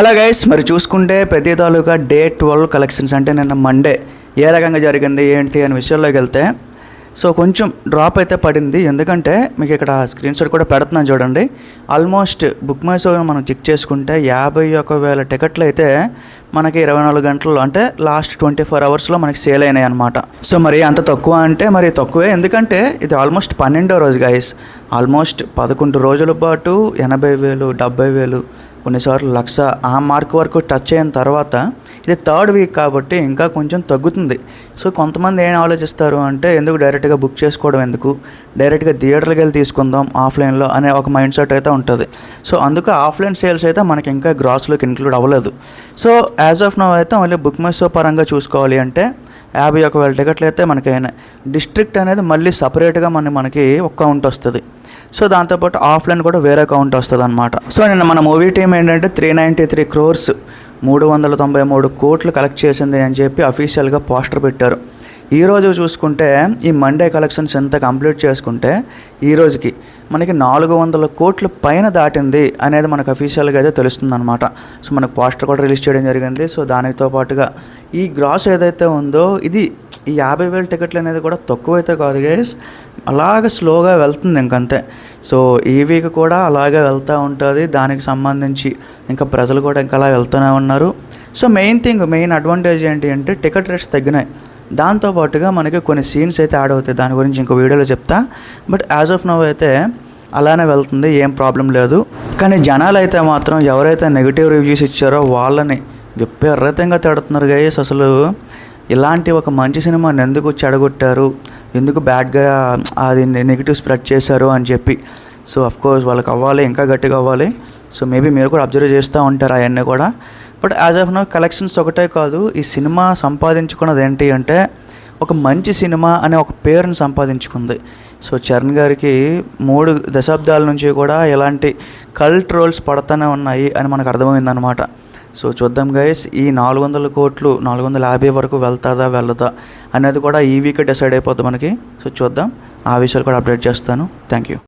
Hello guys, మరి చూసుకుంటే ప్రతి తాలూకా డే 12 కలెక్షన్స్ అంటే నిన్న మండే ఏ రకంగా జరిగింది ఏంటి అనే విషయంలోకి వెళ్తే సో కొంచెం డ్రాప్ అయితే పడింది. ఎందుకంటే మీకు ఇక్కడ స్క్రీన్ షాట్ కూడా పెడుతున్నాను చూడండి. ఆల్మోస్ట్ బుక్ మై షో మనం చెక్ చేసుకుంటే 51,000 టికెట్లు అయితే మనకి 24 గంటల్లో అంటే లాస్ట్ 24 అవర్స్లో మనకి సేల్ అయినాయి అనమాట. సో మరి అంత తక్కువ అంటే మరి తక్కువే, ఎందుకంటే ఇది ఆల్మోస్ట్ 12వ రోజు గైస్. ఆల్మోస్ట్ 11 రోజుల పాటు 80,000 70,000 కొన్నిసార్లు 1,00,000 ఆ మార్క్ వరకు టచ్ అయిన తర్వాత ఇది థర్డ్ వీక్ కాబట్టి ఇంకా కొంచెం తగ్గుతుంది. సో కొంతమంది ఏం ఆలోచిస్తారు అంటే ఎందుకు డైరెక్ట్గా బుక్ చేసుకోవడం, ఎందుకు డైరెక్ట్గా థియేటర్కి వెళ్ళి తీసుకుందాం ఆఫ్లైన్లో అనే ఒక మైండ్ సెట్ అయితే ఉంటుంది. సో అందుకు ఆఫ్లైన్ సేల్స్ అయితే మనకి ఇంకా గ్రాస్లోకి ఇంక్లూడ్ అవ్వలేదు. సో యాజ్ ఆఫ్ నౌ అయితే మళ్ళీ బుక్ మై షో పరంగా చూసుకోవాలి అంటే 51,000 టికెట్లు అయితే మనకి డిస్ట్రిక్ట్ అనేది మళ్ళీ సపరేట్గా మనకి ఒక కౌంట్ వస్తుంది. సో దాంతోపాటు ఆఫ్లైన్ కూడా వేరే కౌంట్ వస్తుంది అనమాట. సో నిన్న మన మూవీ టీం ఏంటంటే 393 crores 393 కోట్లు కలెక్ట్ చేసింది అని చెప్పి అఫీషియల్గా పోస్టర్ పెట్టారు. ఈరోజు చూసుకుంటే ఈ మండే కలెక్షన్స్ ఎంత కంప్లీట్ చేసుకుంటే ఈ రోజుకి మనకి 400 కోట్ల పైన దాటింది అనేది మనకు అఫీషియల్గా అయితే తెలుస్తుంది అనమాట. సో మనకు పోస్టర్ కూడా రిలీజ్ చేయడం జరిగింది. సో దానితో పాటుగా ఈ గ్రాస్ ఏదైతే ఉందో ఇది ఈ 50,000 టికెట్లు అనేది కూడా తక్కువైతే కాదు గైస్, అలాగే స్లోగా వెళ్తుంది ఇంకంతే. సో ఈ వీక్ కూడా అలాగే వెళ్తూ ఉంటుంది. దానికి సంబంధించి ఇంకా ప్రజలు కూడా ఇంకా అలా వెళ్తూనే ఉన్నారు. సో మెయిన్ అడ్వాంటేజ్ ఏంటి అంటే టికెట్ రేట్స్ తగ్గినాయి. దాంతోపాటుగా మనకి కొన్ని సీన్స్ అయితే యాడ్ అవుతాయి, దాని గురించి ఇంకో వీడియోలో చెప్తా. బట్ యాజ్ ఆఫ్ నౌ అయితే అలానే వెళ్తుంది, ఏం ప్రాబ్లం లేదు. కానీ జనాలు అయితే మాత్రం ఎవరైతే నెగిటివ్ రివ్యూస్ ఇచ్చారో వాళ్ళని విపరీతంగా తిడుతున్నారు గైస్. అసలు ఇలాంటి ఒక మంచి సినిమాని ఎందుకు చెడగొట్టారు, ఎందుకు బ్యాడ్గా అది నెగిటివ్ స్ప్రెడ్ చేశారు అని చెప్పి. సో అఫ్కోర్స్ వాళ్ళకి అవ్వాలి, ఇంకా గట్టిగా అవ్వాలి. సో మేబీ మీరు కూడా అబ్జర్వ్ చేస్తూ ఉంటారు అవన్నీ కూడా. But as of now collections ఒకటే కాదు, ఈ సినిమా సంపాదించుకున్నది ఏంటి అంటే ఒక మంచి సినిమా అనే ఒక పేరుని సంపాదించుకుంది. సో చరణ్ గారికి 3 దశాబ్దాల నుంచి కూడా ఎలాంటి కల్ట్ రోల్స్ పడుతూనే ఉన్నాయి అని మనకు అర్థమైందనమాట. సో చూద్దాం గైస్, ఈ 400 కోట్లు 450 వరకు వెళ్తుందా వెళ్ళదా అనేది కూడా ఈ వీక్ డిసైడ్ అయిపోద్ది మనకి. సో చూద్దాం, ఆ విషయాలు కూడా అప్డేట్ చేస్తాను. Thank you.